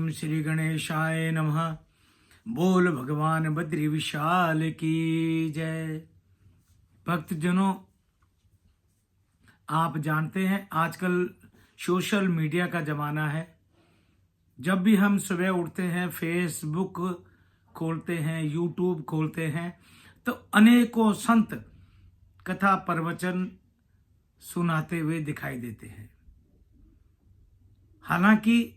ओम श्री गणेशाय नमः। बोल भगवान बद्री विशाल की जय। भक्तजनों, आप जानते हैं आजकल सोशल मीडिया का जमाना है। जब भी हम सुबह उठते हैं, फेसबुक खोलते हैं, यूट्यूब खोलते हैं, तो अनेकों संत कथा प्रवचन सुनाते हुए दिखाई देते हैं। हालांकि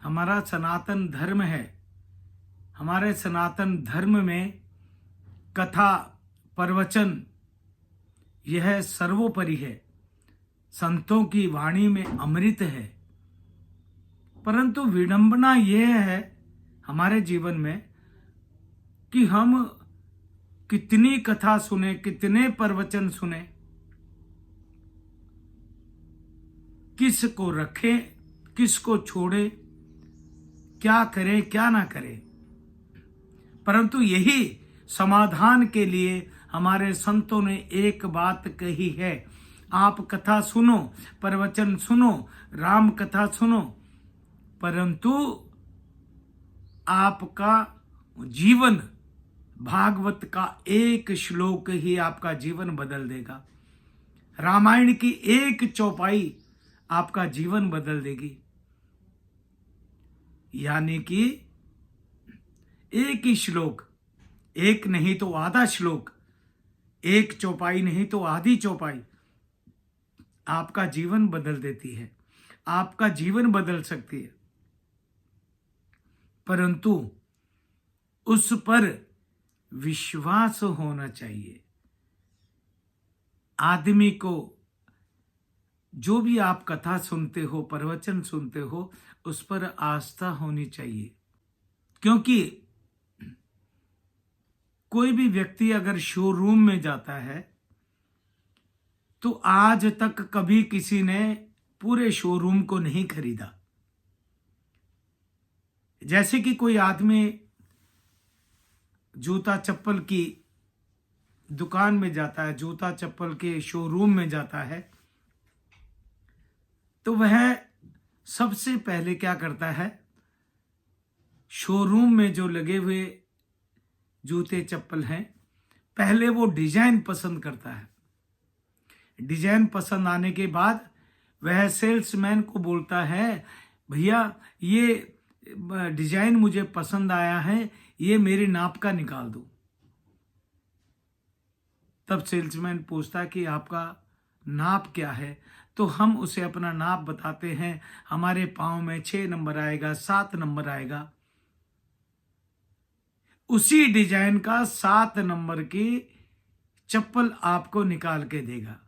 हमारा सनातन धर्म है, हमारे सनातन धर्म में कथा प्रवचन यह सर्वोपरि है, संतों की वाणी में अमृत है। परंतु विडंबना यह है हमारे जीवन में कि हम कितनी कथा सुने, कितने प्रवचन सुने, किस को रखें, किस को छोड़े, क्या करें क्या ना करें। परंतु यही समाधान के लिए हमारे संतों ने एक बात कही है, आप कथा सुनो, प्रवचन सुनो, राम कथा सुनो, परंतु आपका जीवन, भागवत का एक श्लोक ही आपका जीवन बदल देगा। रामायण की एक चौपाई आपका जीवन बदल देगी। यानी कि एक ही श्लोक, एक नहीं तो आधा श्लोक, एक चौपाई नहीं तो आधी चौपाई आपका जीवन बदल देती है, आपका जीवन बदल सकती है। परंतु उस पर विश्वास होना चाहिए। आदमी को जो भी आप कथा सुनते हो, प्रवचन सुनते हो, उस पर आस्था होनी चाहिए। क्योंकि कोई भी व्यक्ति अगर शोरूम में जाता है तो आज तक कभी किसी ने पूरे शोरूम को नहीं खरीदा। जैसे कि कोई आदमी जूता चप्पल की दुकान में जाता है, जूता चप्पल के शोरूम में जाता है, तो वह सबसे पहले क्या करता है, शोरूम में जो लगे हुए जूते चप्पल हैं, पहले वो डिजाइन पसंद करता है। डिजाइन पसंद आने के बाद वह सेल्समैन को बोलता है, भैया ये डिजाइन मुझे पसंद आया है, ये मेरे नाप का निकाल दो। तब सेल्समैन पूछता कि आपका नाप क्या है, तो हम उसे अपना नाप बताते हैं। हमारे पाँव में 6 नंबर आएगा, 7 नंबर आएगा। उसी डिजाइन का 7 नंबर की चप्पल आपको निकाल के देगा।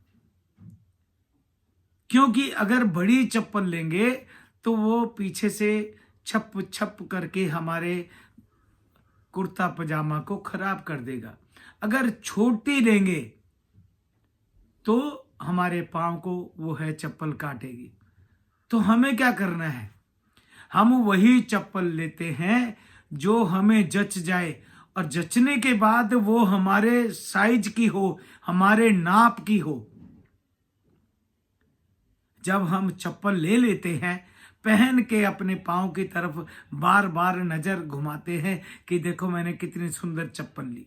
क्योंकि अगर बड़ी चप्पल लेंगे तो वो पीछे से छप छप करके हमारे कुर्ता पजामा को खराब कर देगा। अगर छोटी लेंगे तो हमारे पांव को वो है चप्पल काटेगी। तो हमें क्या करना है, हम वही चप्पल लेते हैं जो हमें जच जाए, और जचने के बाद वो हमारे साइज की हो, हमारे नाप की हो। जब हम चप्पल ले लेते हैं, पहन के अपने पांव की तरफ बार बार नजर घुमाते हैं कि देखो मैंने कितनी सुंदर चप्पल ली।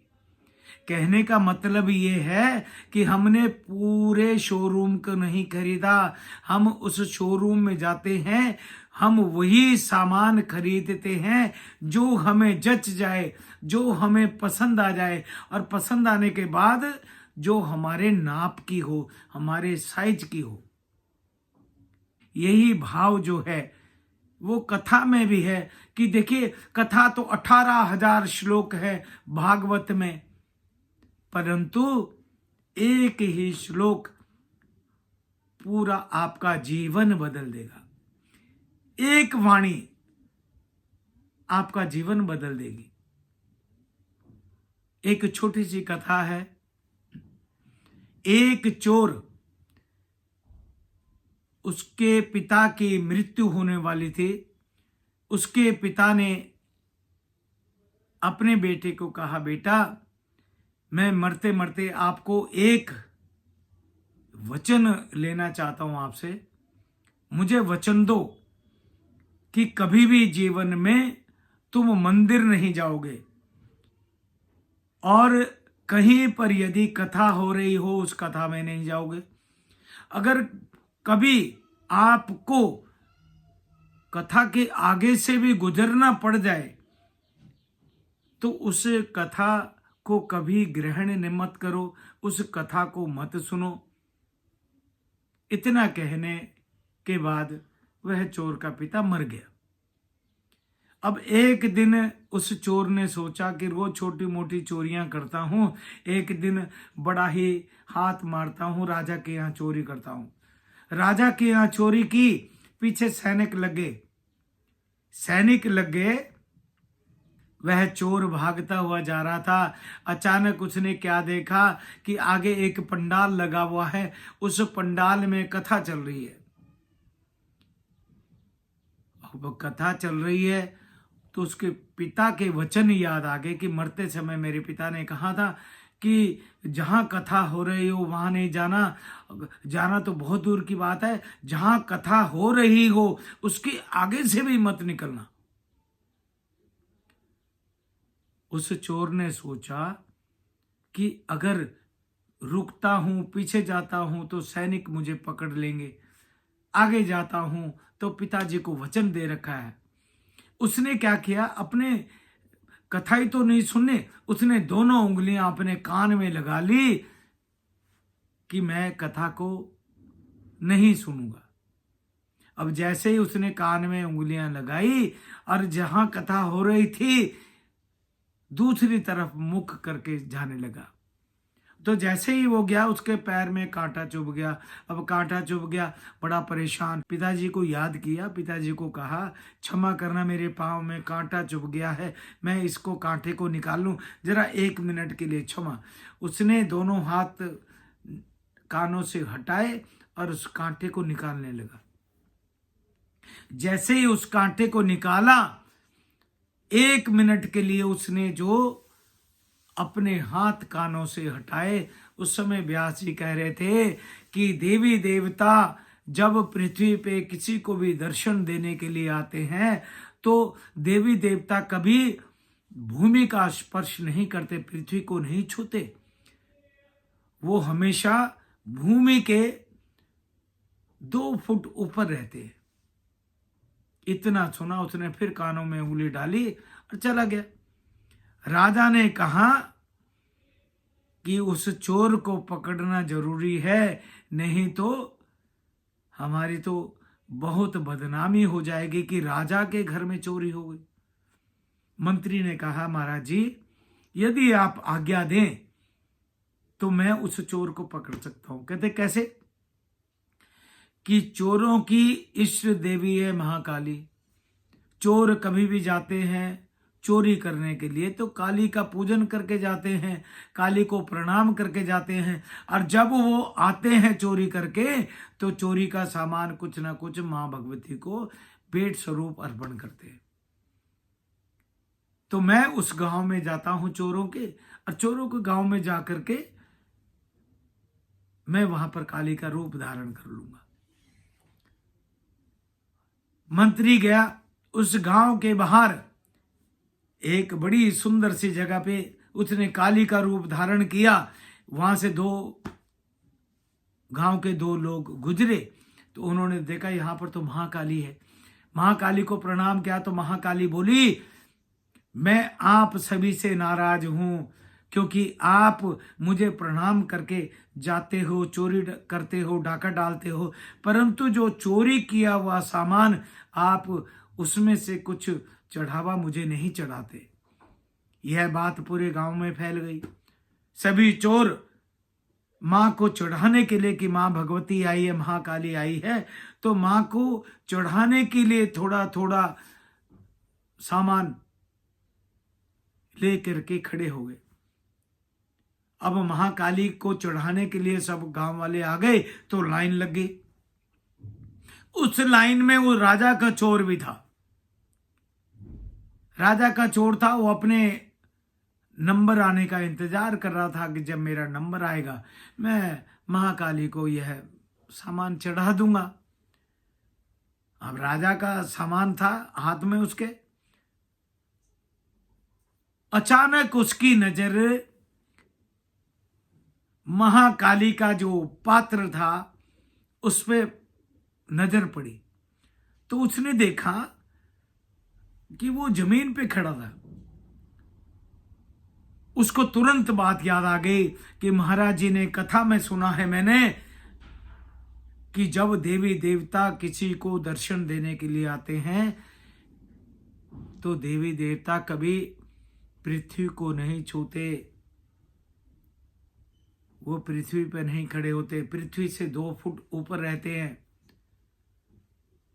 कहने का मतलब ये है कि हमने पूरे शोरूम को नहीं खरीदा, हम उस शोरूम में जाते हैं, हम वही सामान खरीदते हैं जो हमें जच जाए, जो हमें पसंद आ जाए, और पसंद आने के बाद जो हमारे नाप की हो, हमारे साइज की हो। यही भाव जो है वो कथा में भी है कि देखिए, कथा तो 18,000 श्लोक है भागवत में, परंतु एक ही श्लोक पूरा आपका जीवन बदल देगा। एक वाणी आपका जीवन बदल देगी। एक छोटी सी कथा है। एक चोर, उसके पिता की मृत्यु होने वाली थी। उसके पिता ने अपने बेटे को कहा, बेटा मैं मरते मरते आपको एक वचन लेना चाहता हूं आपसे, मुझे वचन दो कि कभी भी जीवन में तुम मंदिर नहीं जाओगे और कहीं पर यदि कथा हो रही हो उस कथा में नहीं जाओगे। अगर कभी आपको कथा के आगे से भी गुजरना पड़ जाए तो उस कथा को कभी ग्रहण मत करो, उस कथा को मत सुनो। इतना कहने के बाद वह चोर का पिता मर गया। अब एक दिन उस चोर ने सोचा कि रोज छोटी मोटी चोरियां करता हूं, एक दिन बड़ा ही हाथ मारता हूं, राजा के यहाँ चोरी करता हूं। राजा के यहाँ चोरी की, पीछे सैनिक लग गए। वह चोर भागता हुआ जा रहा था। अचानक उसने क्या देखा कि आगे एक पंडाल लगा हुआ है, उस पंडाल में कथा चल रही है। अब कथा चल रही है तो उसके पिता के वचन याद आ गए कि मरते समय मेरे पिता ने कहा था कि जहां कथा हो रही हो वहां नहीं जाना, जाना तो बहुत दूर की बात है, जहां कथा हो रही हो उसके आगे से भी मत निकलना। उस चोर ने सोचा कि अगर रुकता हूं, पीछे जाता हूं तो सैनिक मुझे पकड़ लेंगे, आगे जाता हूं तो पिताजी को वचन दे रखा है। उसने क्या किया, अपने कथा ही तो नहीं सुनने, उसने दोनों उंगलियां अपने कान में लगा ली कि मैं कथा को नहीं सुनूंगा। अब जैसे ही उसने कान में उंगलियां लगाई और जहां कथा हो रही थी दूसरी तरफ मुख करके जाने लगा। तो जैसे ही वो गया उसके पैर में कांटा चुभ गया। अब कांटा चुभ गया, बड़ा परेशान, पिताजी को याद किया, पिताजी को कहा क्षमा करना, मेरे पांव में कांटा चुभ गया है, मैं इसको कांटे को निकाल लूं, जरा 1 मिनट के लिए क्षमा। उसने दोनों हाथ कानों से हटाए और उस कांटे को निकालने लगा। जैसे ही उस कांटे को निकाला, 1 मिनट के लिए उसने जो अपने हाथ कानों से हटाए, उस समय व्यास जी कह रहे थे कि देवी देवता जब पृथ्वी पे किसी को भी दर्शन देने के लिए आते हैं तो देवी देवता कभी भूमि का स्पर्श नहीं करते, पृथ्वी को नहीं छूते, वो हमेशा भूमि के 2 फुट ऊपर रहते हैं। इतना सुना, उसने फिर कानों में उंगली डाली और चला गया। राजा ने कहा कि उस चोर को पकड़ना जरूरी है, नहीं तो हमारी तो बहुत बदनामी हो जाएगी कि राजा के घर में चोरी हो गई। मंत्री ने कहा महाराज जी, यदि आप आज्ञा दें तो मैं उस चोर को पकड़ सकता हूं। कहते कैसे? कि चोरों की इष्ट देवी है महाकाली। चोर कभी भी जाते हैं चोरी करने के लिए तो काली का पूजन करके जाते हैं, काली को प्रणाम करके जाते हैं, और जब वो आते हैं चोरी करके तो चोरी का सामान कुछ ना कुछ मां भगवती को भेंट स्वरूप अर्पण करते हैं। तो मैं उस गांव में जाता हूं चोरों के, और चोरों के गांव में जाकर के मैं वहां पर काली का रूप धारण कर लूंगा। मंत्री गया, उस गांव के बाहर एक बड़ी सुंदर सी जगह पे उसने काली का रूप धारण किया। वहां से गांव के 2 लोग गुजरे तो उन्होंने देखा यहां पर तो महाकाली है। महाकाली को प्रणाम किया तो महाकाली बोली, मैं आप सभी से नाराज हूं क्योंकि आप मुझे प्रणाम करके जाते हो, चोरी करते हो, डाका डालते हो, परंतु जो चोरी किया हुआ सामान आप उसमें से कुछ चढ़ावा मुझे नहीं चढ़ाते। यह बात पूरे गांव में फैल गई। सभी चोर मां को चढ़ाने के लिए कि मां भगवती आई है, महाकाली आई है, तो मां को चढ़ाने के लिए थोड़ा थोड़ा सामान लेकर के खड़े हो गए। अब महाकाली को चढ़ाने के लिए सब गांव वाले आ गए तो लाइन लग गई। उस लाइन में वो राजा का चोर भी था। राजा का चोर था, वो अपने नंबर आने का इंतजार कर रहा था कि जब मेरा नंबर आएगा मैं महाकाली को यह सामान चढ़ा दूंगा। अब राजा का सामान था हाथ में उसके। अचानक उसकी नजर महाकाली का जो पात्र था उस पे नजर पड़ी, तो उसने देखा कि वो जमीन पे खड़ा था। उसको तुरंत बात याद आ गई कि महाराज जी ने कथा में सुना है मैंने कि जब देवी देवता किसी को दर्शन देने के लिए आते हैं तो देवी देवता कभी पृथ्वी को नहीं छूते, वो पृथ्वी पर नहीं खड़े होते, पृथ्वी से 2 फुट ऊपर रहते हैं।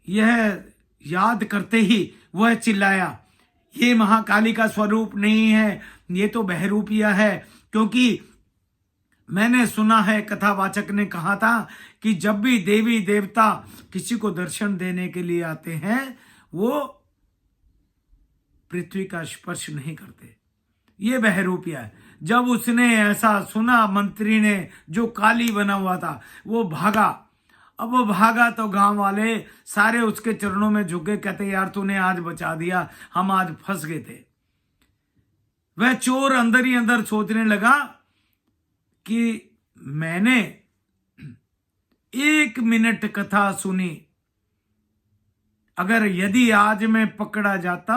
यह याद करते ही वह चिल्लाया, ये महाकाली का स्वरूप नहीं है, ये तो बहरूपिया है। क्योंकि मैंने सुना है, कथावाचक ने कहा था कि जब भी देवी देवता किसी को दर्शन देने के लिए आते हैं वो पृथ्वी का स्पर्श नहीं करते, ये बहरूपिया है। जब उसने ऐसा सुना, मंत्री ने जो काली बना हुआ था वो भागा। अब वो भागा तो गांव वाले सारे उसके चरणों में झुके, कहते यार तूने आज बचा दिया, हम आज फंस गए थे। वह चोर अंदर ही अंदर सोचने लगा कि मैंने 1 मिनट कथा सुनी, अगर यदि आज मैं पकड़ा जाता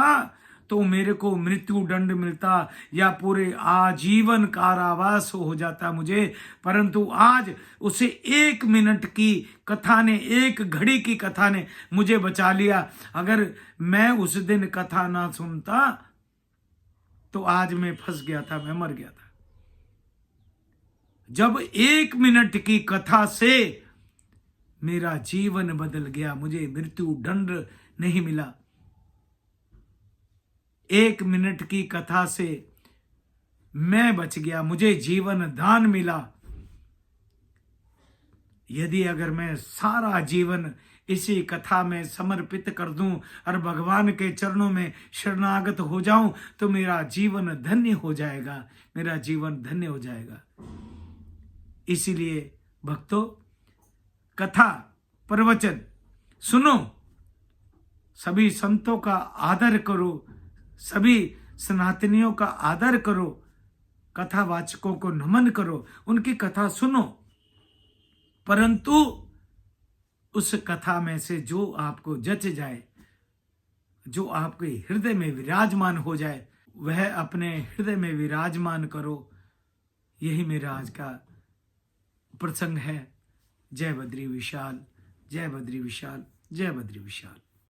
तो मेरे को मृत्यु दंड मिलता या पूरे आजीवन कारावास हो जाता मुझे, परंतु आज उसे 1 मिनट की कथा ने, 1 घड़ी की कथा ने मुझे बचा लिया। अगर मैं उस दिन कथा ना सुनता तो आज मैं फंस गया था, मैं मर गया था। जब 1 मिनट की कथा से मेरा जीवन बदल गया, मुझे मृत्यु दंड नहीं मिला। 1 मिनट की कथा से मैं बच गया, मुझे जीवन दान मिला। यदि अगर मैं सारा जीवन इसी कथा में समर्पित कर दूं और भगवान के चरणों में शरणागत हो जाऊं तो मेरा जीवन धन्य हो जाएगा, मेरा जीवन धन्य हो जाएगा। इसीलिए भक्तों, कथा प्रवचन सुनो, सभी संतों का आदर करो, सभी सनातनियों का आदर करो, कथावाचकों को नमन करो, उनकी कथा सुनो, परंतु उस कथा में से जो आपको जच जाए, जो आपके हृदय में विराजमान हो जाए, वह अपने हृदय में विराजमान करो। यही मेरा आज का प्रसंग है। जय बद्री विशाल, जय बद्री विशाल, जय बद्री विशाल।